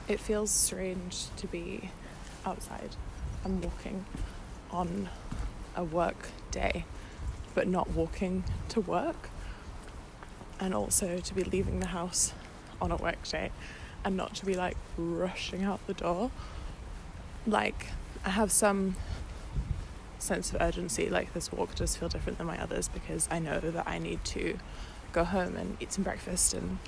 It feels strange to be outside and walking on a work day, but not walking to work, and also to be leaving the house on a work day and not to be like rushing out the door. Like, I have some sense of urgency. Like, this walk does feel different than my others because I know that I need to go home and eat some breakfast and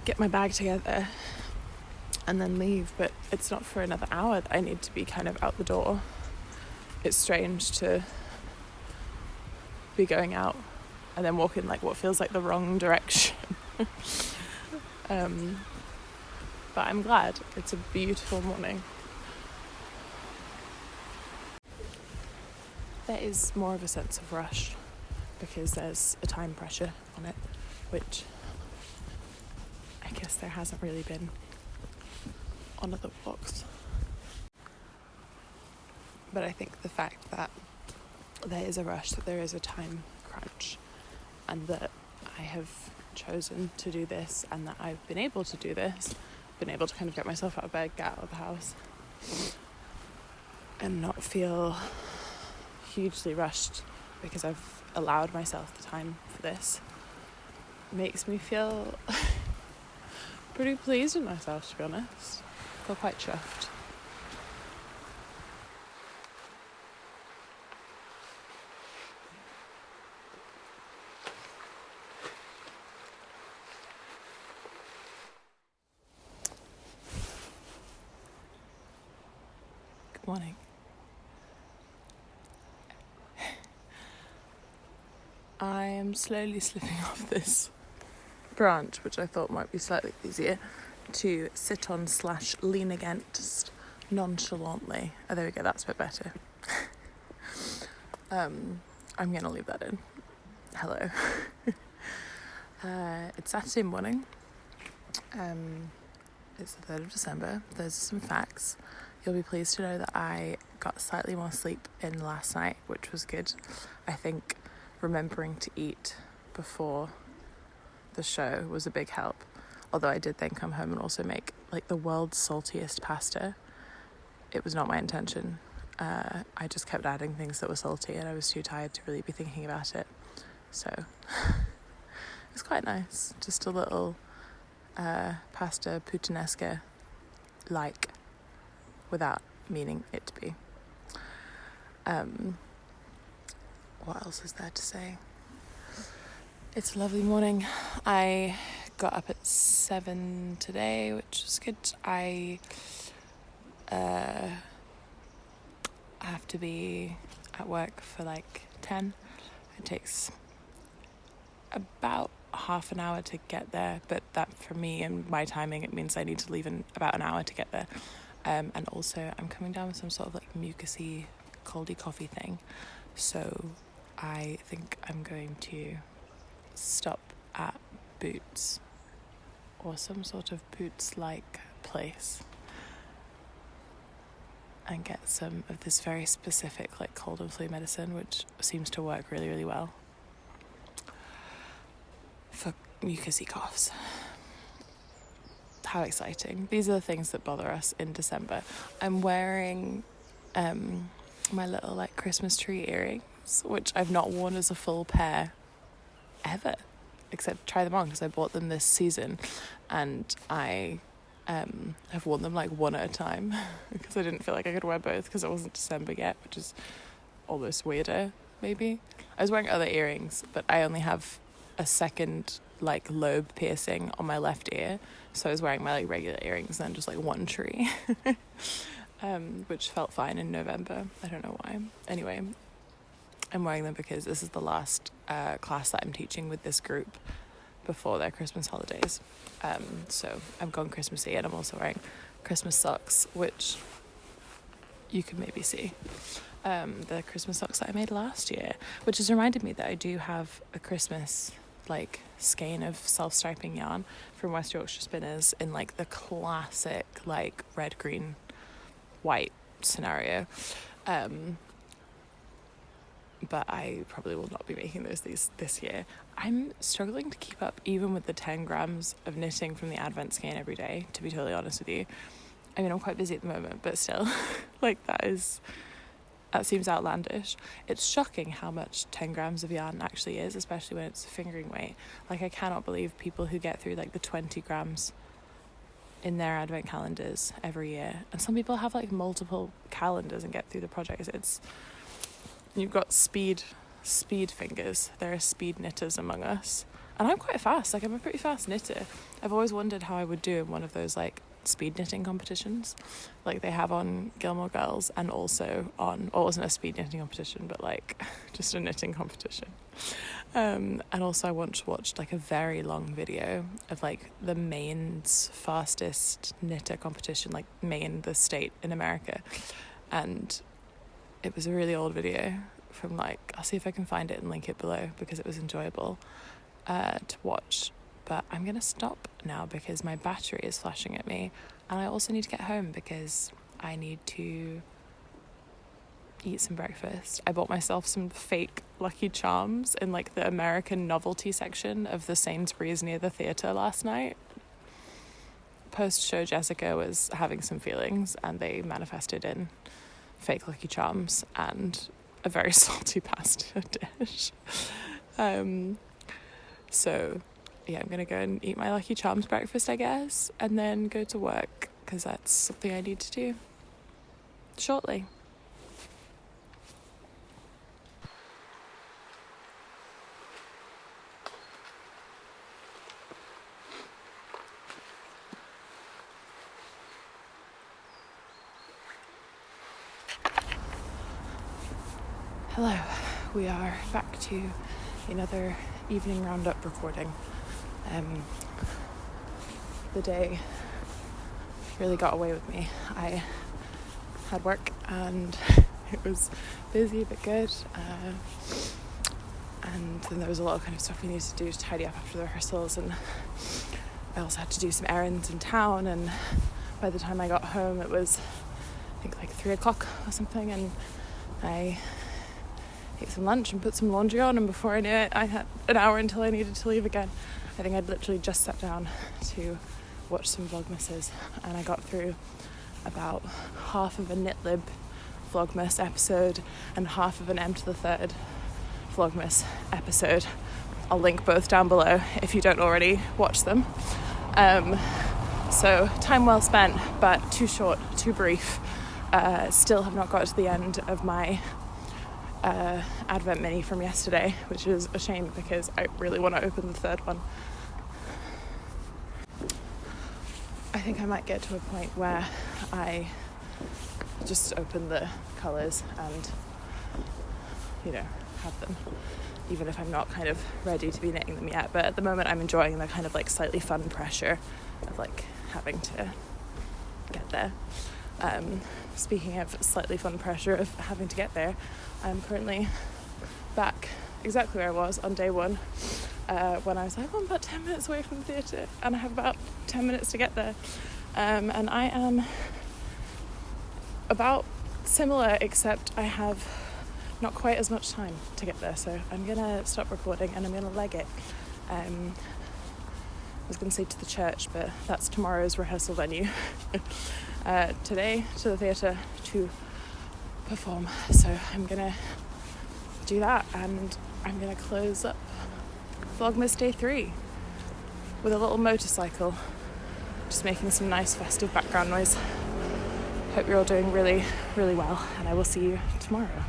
get my bag together and then leave, but it's not for another hour that I need to be kind of out the door. It's strange to be going out and then walk in like what feels like the wrong direction. But I'm glad. It's a beautiful morning. There is more of a sense of rush because there's a time pressure on it, which I guess there hasn't really been on other walks. But I think the fact that there is a rush, that there is a time crunch, and that I have chosen to do this and that I've been able to do this, been able to kind of get myself out of bed, get out of the house and not feel hugely rushed because I've allowed myself the time for this, makes me feel pretty pleased with myself, to be honest. I feel quite chuffed. Good morning. I am slowly slipping off this branch, which I thought might be slightly easier to sit on / lean against nonchalantly. Oh, there we go, that's a bit better. I'm going to leave that in. Hello. It's Saturday morning. It's the 3rd of December. Those are some facts. You'll be pleased to know that I got slightly more sleep in last night, which was good. I think remembering to eat before the show was a big help. Although I did then come home and also make like the world's saltiest pasta. It was not my intention. I just kept adding things that were salty and I was too tired to really be thinking about it. So it was quite nice. Just a little pasta puttanesca, like, without meaning it to be. What else is there to say? It's a lovely morning. I got up at 7 today, which is good. I have to be at work for like 10. It takes about half an hour to get there, but that for me and my timing, it means I need to leave in about an hour to get there. And also I'm coming down with some sort of like mucusy, coldy coffee thing. So I think I'm going to stop at Boots or some sort of Boots-like place and get some of this very specific like cold and flu medicine, which seems to work really, really well for mucusy coughs. How exciting. These are the things that bother us in December. I'm wearing my little like Christmas tree earrings, which I've not worn as a full pair ever, except try them on because I bought them this season and I have worn them like one at a time because I didn't feel like I could wear both because it wasn't December yet, which is almost weirder maybe. I was wearing other earrings, but I only have a second like lobe piercing on my left ear, so I was wearing my like regular earrings and then just like one tree. Which felt fine in November. I don't know why. Anyway, I'm wearing them because this is the last class that I'm teaching with this group before their Christmas holidays. So I'm gone Christmassy, and I'm also wearing Christmas socks, which you can maybe see. The Christmas socks that I made last year, which has reminded me that I do have a Christmas like skein of self-striping yarn from West Yorkshire Spinners in like the classic like red, green, white scenario. But I probably will not be making those this year. I'm struggling to keep up even with the 10 grams of knitting from the Advent skein every day, to be totally honest with you. I mean, I'm quite busy at the moment, but still, like that seems outlandish. It's shocking how much 10 grams of yarn actually is, especially when it's fingering weight. Like, I cannot believe people who get through like the 20 grams in their advent calendars every year. And some people have like multiple calendars and get through the projects. You've got speed fingers. There are speed knitters among us. And I'm quite fast. Like, I'm a pretty fast knitter. I've always wondered how I would do in one of those like speed knitting competitions like they have on Gilmore Girls, and also on, or it wasn't a speed knitting competition, but like just a knitting competition. And also I once watched like a very long video of like the Maine's fastest knitter competition, like Maine, the state in America. And it was a really old video from like, I'll see if I can find it and link it below because it was enjoyable to watch. But I'm going to stop now because my battery is flashing at me, and I also need to get home because I need to eat some breakfast. I bought myself some fake Lucky Charms in like the American novelty section of the Sainsbury's near the theatre last night. Post-show Jessica was having some feelings, and they manifested in fake Lucky Charms and a very salty pasta dish. So yeah, I'm going to go and eat my Lucky Charms breakfast, I guess, and then go to work because that's something I need to do shortly. Hello, we are back to another evening roundup recording. The day really got away with me. I had work and it was busy but good, and then there was a lot of kind of stuff we needed to do to tidy up after the rehearsals, and I also had to do some errands in town, and by the time I got home it was I think like 3 o'clock or something, and I ate some lunch and put some laundry on, and before I knew it I had an hour until I needed to leave again. I think I'd literally just sat down to watch some Vlogmases, and I got through about half of a Knitlib Vlogmas episode and half of an EmtotheThird Vlogmas episode. I'll link both down below if you don't already watch them. So time well spent, but too short, too brief. Still have not got to the end of my Advent mini from yesterday, which is a shame because I really want to open the third one. I think I might get to a point where I just open the colours and, you know, have them, even if I'm not kind of ready to be knitting them yet. But at the moment I'm enjoying the kind of like slightly fun pressure of like having to get there. Speaking of slightly fun pressure of having to get there, I'm currently back exactly where I was on day one, when I was like, I'm about 10 minutes away from the theatre and I have about 10 minutes to get there, and I am about similar, except I have not quite as much time to get there, so I'm gonna stop recording and I'm gonna leg it. I was gonna say to the church, but that's tomorrow's rehearsal venue. Today to the theatre to perform, so I'm gonna do that, and I'm gonna close up Vlogmas day 3 with a little motorcycle just making some nice festive background noise. Hope you're all doing really, really well, and I will see you tomorrow.